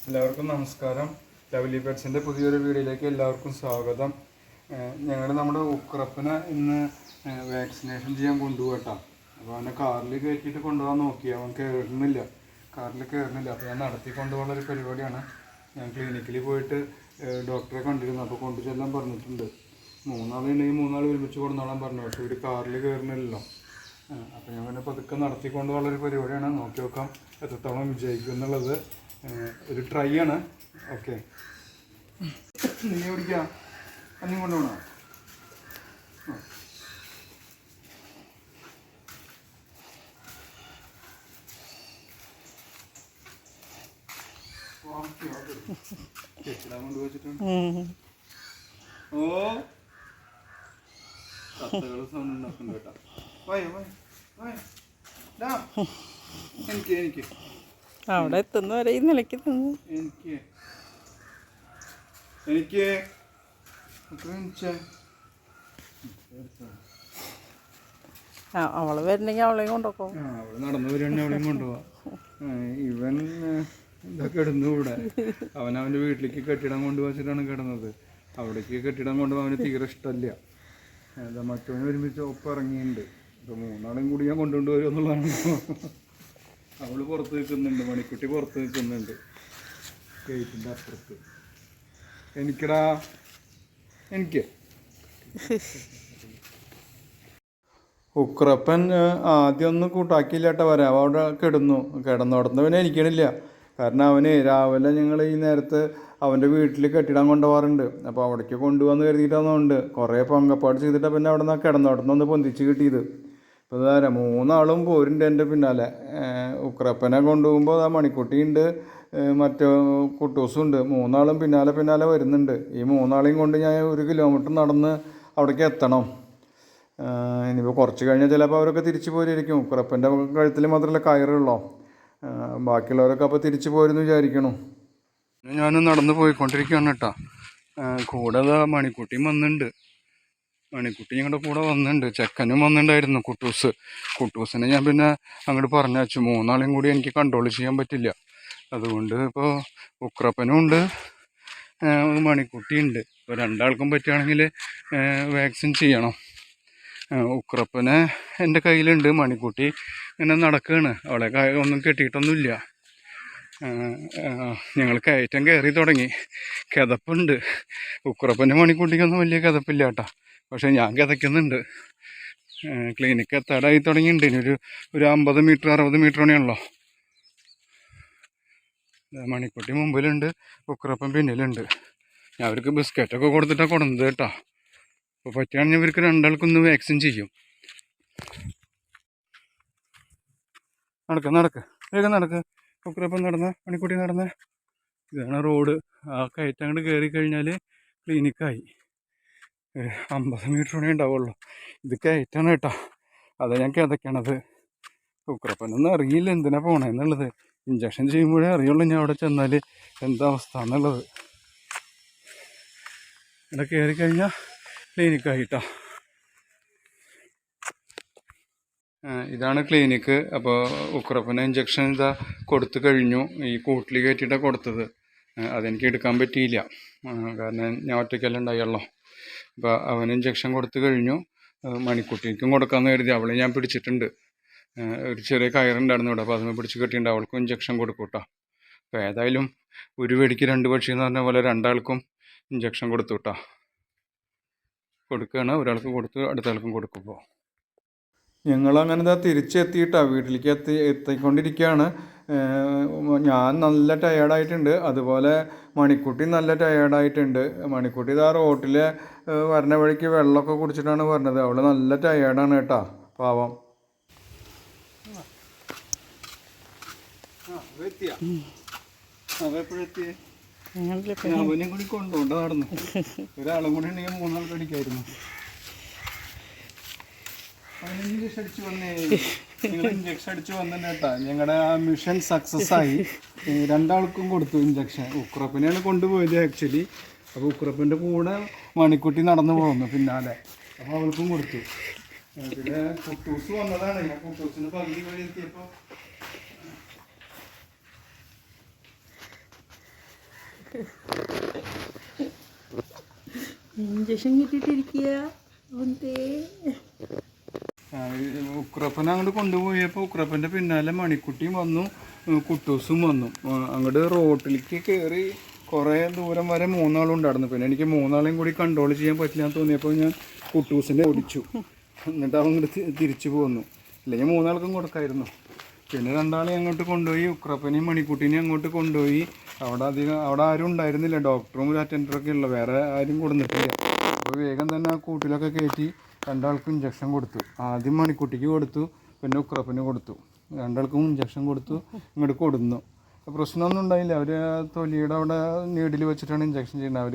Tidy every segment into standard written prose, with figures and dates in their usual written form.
എല്ലാവർക്കും നമസ്കാരം. ലവ്ലി പെറ്റ്സിൻ്റെ പുതിയൊരു വീഡിയോയിലേക്ക് എല്ലാവർക്കും സ്വാഗതം. നമ്മുടെ ഉക്രപ്പനെ ഇന്ന് വാക്സിനേഷൻ ചെയ്യാൻ കൊണ്ടുപോകട്ടോ. അപ്പോൾ അവനെ കാറിൽ കയറ്റിയിട്ട് കൊണ്ടുപോകാൻ നോക്കി. അവൻ കാറിൽ കയറുന്നില്ല. അപ്പോൾ ഞാൻ നടത്തി കൊണ്ടുപോകാനുള്ളൊരു പരിപാടിയാണ്. ഞാൻ ക്ലിനിക്കിൽ പോയിട്ട് ഡോക്ടറെ കണ്ടിരുന്നു. അപ്പോൾ കൊണ്ടുചെല്ലാൻ പറഞ്ഞിട്ടുണ്ട്. 3 ആളുണ്ടെങ്കിൽ 3 ആൾ ഒരുമിച്ച് കൊണ്ടുവന്നോളാൻ പറഞ്ഞു. പക്ഷേ ഇവർ കാറിൽ കയറുന്നില്ലല്ലോ. അപ്പോൾ ഞാൻ പിന്നെ പതുക്കെ നടത്തിക്കൊണ്ടുപോകാനുള്ളൊരു പരിപാടിയാണ്. നോക്കി നോക്കാം എത്രത്തോളം വിജയിക്കും എന്നുള്ളത്. ഒരു ട്രൈ ആണ്. ഓക്കെ, നീ ഓടിക്കാം. അന്നി കൊണ്ടുപോകണോ? കൊണ്ടുവച്ചിട്ടുണ്ട്. ഓ കത്തുകൾ സൗണ്ട് ഉണ്ടാക്കുന്നുണ്ട് കേട്ടോ. എനിക്ക് അവിടെ എത്തുന്നവരെ ഈ നിലയ്ക്ക് നിന്ന് എനിക്ക് അവള് വരണമെങ്കിൽ അവളെയും കൊണ്ടുപോക്കോ. അവള് നടന്നു വരികയാണെങ്കിൽ അവളെയും കൊണ്ടുപോവാ. ഇവൻ ഇതൊക്കെ കിടന്നു ഇവിടെ. അവനവൻ്റെ വീട്ടിലേക്ക് കെട്ടിടം കൊണ്ടുവച്ചിട്ടാണ് കിടന്നത്. അവിടേക്ക് കെട്ടിടം കൊണ്ടുപോകാൻ അവന് തീരെ ഇഷ്ടമല്ല. മറ്റവന് ഒരുമിച്ച് ഒപ്പം ഇറങ്ങിയിട്ടുണ്ട്. ഇപ്പോൾ 3 ആളും കൂടി ഞാൻ കൊണ്ടുകൊണ്ട് വരും എന്നുള്ളതാണ്. അവള് പുറത്ത് നിൽക്കുന്നുണ്ട്, മണിക്കുട്ടി പുറത്ത് നിൽക്കുന്നുണ്ട് ഗേറ്റിൻ്റെ അപ്പുറത്ത്. എനിക്ക് ഉക്രപ്പൻ ആദ്യം ഒന്നും കൂട്ടാക്കിയില്ല കേട്ടോ. വരാം അവിടെ കിടന്നുടന്ന് പിന്നെ എനിക്കണില്ല. കാരണം അവന് രാവിലെ ഞങ്ങൾ ഈ നേരത്ത് അവൻ്റെ വീട്ടിൽ കെട്ടിടാൻ കൊണ്ടുപോകാറുണ്ട്. അപ്പോൾ അവിടേക്ക് കൊണ്ടുപോകാമെന്ന് കരുതിയിട്ടൊന്നുണ്ട്. കുറേ പങ്കപ്പാട് ചെയ്തിട്ടാണ് പിന്നെ അവിടെ നിന്ന് കിടന്നുടന്നൊന്ന് പൊന്തിച്ച് കിട്ടിയത്. ഇപ്പോൾ ഇതാരാ 3 ആളും പോരുന്നുണ്ട് എൻ്റെ പിന്നാലെ. ഉക്രപ്പനെ കൊണ്ടുപോകുമ്പോൾ ആ മണിക്കുട്ടിയുണ്ട്, മറ്റേ കുട്ടൂസും ഉണ്ട്. 3 ആളും പിന്നാലെ വരുന്നുണ്ട്. ഈ 3 ആളെയും കൊണ്ട് ഞാൻ 1 കിലോമീറ്റർ നടന്ന് അവിടേക്ക് എത്തണം. ഇനിയിപ്പോൾ കുറച്ച് കഴിഞ്ഞാൽ ചിലപ്പോൾ അവരൊക്കെ തിരിച്ചു പോയിരിക്കും. ഉക്രപ്പൻ്റെ കഴുത്തിൽ മാത്രമല്ല കയറുള്ളൂ. ബാക്കിയുള്ളവരൊക്കെ അപ്പോൾ തിരിച്ചു പോരെന്ന് വിചാരിക്കണം. ഞാൻ നടന്ന് പോയിക്കൊണ്ടിരിക്കുകയാണ് കേട്ടോ. കൂടെ മണിക്കുട്ടിയും വന്നിട്ടുണ്ട്. മണിക്കുട്ടി ഞങ്ങളുടെ കൂടെ വന്നിട്ടുണ്ട്. ചെക്കനും വന്നിട്ടുണ്ടായിരുന്നു, കുട്ടൂസിനെ ഞാൻ പിന്നെ അങ്ങോട്ട് പറഞ്ഞു വെച്ചു. 3 ആളെയും കൂടി എനിക്ക് കൺട്രോൾ ചെയ്യാൻ പറ്റില്ല. അതുകൊണ്ട് ഇപ്പോൾ ഉക്രപ്പനും ഉണ്ട്, മണിക്കുട്ടിയുണ്ട്. ഇപ്പോൾ 2 ആൾക്കും പറ്റുകയാണെങ്കിൽ വാക്സിൻ ചെയ്യണം. ഉക്രപ്പനെ എൻ്റെ കയ്യിലുണ്ട്. മണിക്കുട്ടി ഇങ്ങനെ നടക്കുകയാണ്. അവളെ ഒന്നും കെട്ടിയിട്ടൊന്നുമില്ല. ഞങ്ങൾ കയറ്റം കയറി തുടങ്ങി. കിതപ്പുണ്ട്. ഉക്രപ്പൻ്റെ മണിക്കുട്ടിക്കൊന്നും വലിയ കിതപ്പില്ല കേട്ടോ. പക്ഷേ ഞാൻ കിതയ്ക്കുന്നുണ്ട്. ക്ലിനിക്ക് എത്താടായി തുടങ്ങിയിട്ടുണ്ട്. ഇനി ഒരു 50 മീറ്റർ 60 മീറ്റർ ആണല്ലോ. മണിക്കുട്ടി മുമ്പിലുണ്ട്, ഉക്രപ്പൻ പിന്നിലുണ്ട്. ഞാൻ അവർക്ക് ബിസ്ക്കറ്റൊക്കെ കൊടുത്തിട്ടാണ് കൊടുന്നത് കേട്ടോ. അപ്പോൾ പറ്റുകയാണെങ്കിൽ ഇവർക്ക് 2 ആൾക്കൊന്ന് വാക്സിൻ ചെയ്യും. വേഗം നടക്ക്. ഉക്രപ്പൻ നടന്ന്, മണിക്കുട്ടി നടന്ന്. ഇതാണ് റോഡ്. ആ കയറ്റം അങ്ങോട്ട് കയറി കഴിഞ്ഞാൽ ക്ലിനിക്കായി. 50 മീറ്റർ കൂടെ ഉണ്ടാവുള്ളൂ. ഇത് കയറ്റാണ് കേട്ടോ. അതാണ് ഞാൻ കിതയ്ക്കണത്. ഉക്രപ്പനൊന്നും അറിയില്ല എന്തിനാ പോണേന്നുള്ളത്. ഇഞ്ചക്ഷൻ ചെയ്യുമ്പോഴേ അറിയുള്ളൂ ഞാൻ അവിടെ ചെന്നാൽ എന്താ അവസ്ഥ എന്നുള്ളത്. ഇവിടെ കയറി കഴിഞ്ഞാൽ ക്ലിനിക്കായിട്ടോ. ഇതാണ് ക്ലിനിക്ക്. അപ്പോൾ ഉക്രപ്പന് ഇഞ്ചക്ഷൻ ഇതാ കൊടുത്തു കഴിഞ്ഞു. ഈ കൂട്ടിൽ കയറ്റിയിട്ടാണ് കൊടുത്തത്. അതെനിക്ക് എടുക്കാൻ പറ്റിയില്ല, കാരണം ഞാൻ ഒറ്റയ്ക്കെല്ലാം ഉണ്ടായുള്ളൂ. അപ്പോൾ അവന് ഇഞ്ചക്ഷൻ കൊടുത്തു കഴിഞ്ഞു. മണിക്കുട്ടിക്കും കൊടുക്കാമെന്ന് കരുതി അവളെ ഞാൻ പിടിച്ചിട്ടുണ്ട്. ഒരു ചെറിയ കയറുണ്ടായിരുന്നു ഇവിടെ. അപ്പോൾ അതിനെ പിടിച്ച് കെട്ടിയിട്ടുണ്ട്. അവൾക്കും ഇഞ്ചക്ഷൻ കൊടുക്കും കേട്ടോ. അപ്പോൾ ഏതായാലും ഒരു വെടിക്ക് 2 പക്ഷി എന്ന് പറഞ്ഞ പോലെ 2 ആൾക്കും ഇഞ്ചക്ഷൻ കൊടുത്തു കേട്ടോ. കൊടുക്കുകയാണ്. ഒരാൾക്ക് കൊടുത്ത് അടുത്ത ആൾക്കും കൊടുക്കുമ്പോൾ ഞങ്ങളങ്ങനെ തിരിച്ചെത്തിയിട്ടാണ് വീട്ടിലേക്ക് എത്തിക്കൊണ്ടിരിക്കുകയാണ്. ഞാൻ നല്ല ടയേർഡായിട്ടുണ്ട്. അതുപോലെ മണിക്കുട്ടി നല്ല ടയേർഡായിട്ടുണ്ട്. മണിക്കുട്ടി ഇതാ റോട്ടിൽ വരണ വഴിക്ക് വെള്ളമൊക്കെ കുടിച്ചിട്ടാണ് പറഞ്ഞത്. അവൾ നല്ല ടയേർഡാണ് കേട്ടോ, പാവം. അവനെയും കൂടി കൊണ്ടുപോണ്ട നടന്നു. ഒരാളും കൂടി ഉണ്ടെങ്കിൽ 3 ആൾക്ക് അടിക്കായിരുന്നു. ഇഞ്ചക്ഷൻ അടിച്ചു വന്നിട്ട് കേട്ടാ. ഞങ്ങളുടെ ആ മിഷൻ സക്സസ് ആയി. 2 ആൾക്കും കൊടുത്തു ഇഞ്ചക്ഷൻ. ഉക്രപ്പനെയാണ് കൊണ്ടുപോയത് ആക്ച്വലി. അപ്പോൾ ഉക്രപ്പൻ്റെ കൂടെ മണിക്കുട്ടി നടന്നു പോകുന്നു പിന്നാലെ. അപ്പോൾ അവൾക്കും കൊടുത്തു. പിന്നെ കുട്ടൂസ് വന്നതാണ്. ഞാൻ കുട്ടൂസിന് പകുതി വഴി എത്തിയപ്പോൾ ഇഞ്ചക്ഷൻ കിട്ടിയിട്ടിരിക്കുക. ഉക്രപ്പനെ അങ്ങോട്ട് കൊണ്ടുപോയപ്പോൾ ഉക്രപ്പൻ്റെ പിന്നാലെ മണിക്കുട്ടിയും വന്നു, കുട്ടൂസും വന്നു. അങ്ങോട്ട് റോട്ടിലേക്ക് കയറി കുറേ ദൂരം വരെ മൂന്നാളുണ്ടായിരുന്നു. പിന്നെ എനിക്ക് മൂന്നാളെയും കൂടി കൺട്രോൾ ചെയ്യാൻ പറ്റില്ല എന്ന് തോന്നിയപ്പോൾ ഞാൻ കുട്ടൂസിനെ ഓടിച്ചു. എന്നിട്ട് അവൻ ഇങ്ങോട്ട് തിരിച്ചു പോന്നു. ഇല്ലെങ്കിൽ മൂന്നാൾക്കും കൊടുക്കായിരുന്നു. പിന്നെ രണ്ടാളെ അങ്ങോട്ട് കൊണ്ടുപോയി, ഉക്രപ്പനെയും മണിക്കുട്ടീനെയും അങ്ങോട്ട് കൊണ്ടുപോയി. അവിടെ ആരും ഉണ്ടായിരുന്നില്ല, ഡോക്ടറും ഒരു അറ്റൻഡറൊക്കെ ഉള്ള, വേറെ ആരും കൊടുത്തിട്ടില്ല. അപ്പോൾ വേഗം തന്നെ ആ കൂട്ടിലൊക്കെ കയറ്റി രണ്ടാൾക്കും ഇഞ്ചക്ഷൻ കൊടുത്തു. ആദ്യം മണിക്കുട്ടിക്ക് കൊടുത്തു, പിന്നെ ഉക്രപ്പന് കൊടുത്തു. രണ്ടാൾക്കും ഇഞ്ചക്ഷൻ കൊടുത്തു, ഇങ്ങോട്ട് കൊടുന്നു. പ്രശ്നമൊന്നും ഉണ്ടായില്ല. അവർ തൊലിയുടെ അവിടെ നീഡിൽ വെച്ചിട്ടാണ് ഇഞ്ചക്ഷൻ ചെയ്യുന്നത്. അവർ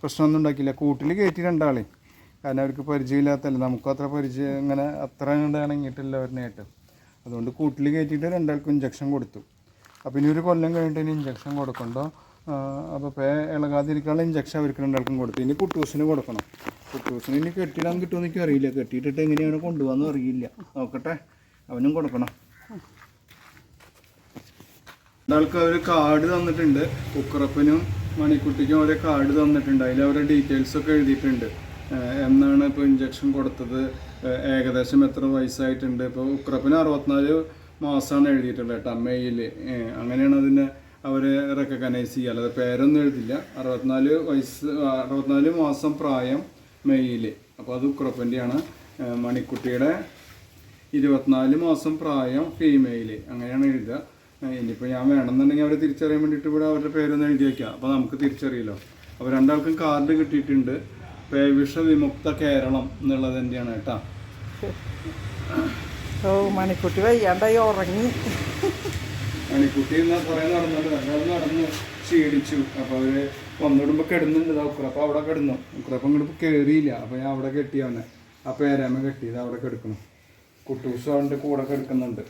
പ്രശ്നമൊന്നും ഉണ്ടാക്കിയില്ല. കൂട്ടിൽ കയറ്റി രണ്ടാളെ, കാരണം അവർക്ക് പരിചയമില്ലാത്തല്ല, നമുക്കും അത്ര പരിചയം ഇങ്ങനെ അത്ര കണ്ട് ഇണങ്ങിയിട്ടില്ല അവരിനായിട്ട്. അതുകൊണ്ട് കൂട്ടിൽ കയറ്റിയിട്ട് രണ്ടാൾക്കും ഇഞ്ചക്ഷൻ കൊടുത്തു. അപ്പം ഇനി ഒരു കൊല്ലം കഴിഞ്ഞിട്ട് ഇനി ഇഞ്ചക്ഷൻ കൊടുക്കണ്ടോ. അപ്പോൾ ഇളകാതിരിക്കാനുള്ള ഇഞ്ചക്ഷൻ അവർക്ക് രണ്ടാൾക്കും കൊടുത്തു. ഇനി കുട്ടൂസിന് കൊടുക്കണം. കുട്ടൂസിന് ഇനി കെട്ടിടാൻ കിട്ടുമെന്ന് എനിക്ക് അറിയില്ല. കെട്ടിയിട്ടിട്ട് എങ്ങനെയാണ് കൊണ്ടുപോകാമെന്ന് അറിയില്ല. നോക്കട്ടെ, അവനും കൊടുക്കണം. രണ്ടാൾക്ക് അവർ കാർഡ് തന്നിട്ടുണ്ട്. ഉക്രപ്പനും മണിക്കുട്ടിക്കും അവരെ കാർഡ് തന്നിട്ടുണ്ട്. അതിൽ അവരുടെ ഡീറ്റെയിൽസൊക്കെ എഴുതിയിട്ടുണ്ട്. എന്നാണ് ഇപ്പോൾ ഇഞ്ചക്ഷൻ കൊടുത്തത്, ഏകദേശം എത്ര വയസ്സായിട്ടുണ്ട്. ഇപ്പോൾ ഉക്രപ്പന് 64 മാസമാണ് എഴുതിയിട്ടുള്ളത് കേട്ടോ, മെയ്യിൽ. അങ്ങനെയാണ് അതിനെ അവർ റെക്കഗ്നൈസ് ചെയ്യുക, അല്ലാതെ പേരൊന്നും എഴുതില്ല. 64 മാസം പ്രായം മെയ്യിൽ. അപ്പോൾ അത് ഉക്രപ്പൻ്റെയാണ്. മണിക്കുട്ടിയുടെ 24 മാസം പ്രായം ഫീമെയിൽ. അങ്ങനെയാണ് എഴുതുക. ഇനിയിപ്പോൾ ഞാൻ വേണമെന്നുണ്ടെങ്കിൽ അവരെ തിരിച്ചറിയാൻ വേണ്ടിയിട്ട് ഇവിടെ അവരുടെ പേരൊന്ന് എഴുതി വയ്ക്കാം. അപ്പോൾ നമുക്ക് തിരിച്ചറിയില്ലോ. അപ്പോൾ രണ്ടാൾക്കും കാർഡ് കിട്ടിയിട്ടുണ്ട്. പേവിഷ വിമുക്ത കേരളം എന്നുള്ളത് തന്നെയാണ് കേട്ടോ. ഓ, മണിക്കുട്ടി വയ്യാണ്ടായി ഉറങ്ങി. മണിക്കുട്ടി കുറേ നടന്നു ക്ഷീണിച്ചു. അപ്പോൾ അവർ വന്നിടുമ്പോൾ കിടന്നുണ്ട് ഉക്രപ്പ അവിടെ കിടന്നു. ഉക്രപ്പ ഇങ്ങോട്ട് കയറിയില്ല. അപ്പോൾ ഞാൻ അവിടെ കെട്ടിയവനെ, ആ പേരാമ കെട്ടിയത് അവിടെ കിടക്കണം. കുട്ടൂസ് അവൻ്റെ കൂടെ കിടക്കുന്നുണ്ട്.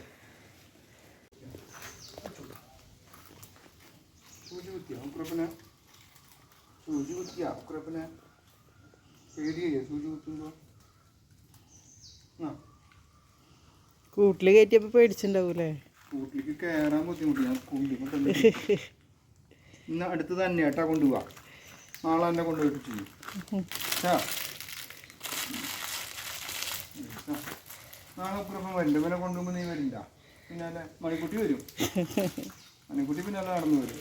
ഉക്രപ്പനെ സൂചി കുത്തിയ ഉക്രപ്പനെ പേടിയേ സൂചി കുത്തുമ്പോ. കൂട്ടില് കയറ്റിയപ്പോ പേടിച്ചിണ്ടാവൂലേ? കൂട്ടിലേക്ക് കയറാൻ ബുദ്ധിമുട്ട്. ഞാൻ കൊണ്ടുപോയി ഇന്ന് അടുത്ത് തന്നെ ഏട്ടാ കൊണ്ടുപോവാ. നാളെ തന്നെ കൊണ്ടുപോയിട്ട് ചെയ്യും. നാളെ ഉക്രപ്പൻ വരില്ല. ഇവനെ കൊണ്ടുപോകുമ്പോൾ നീ വരില്ല. പിന്നാലെ മണിക്കുട്ടി വരും. മണിക്കുട്ടി പിന്നാലെ നടന്നു വരും.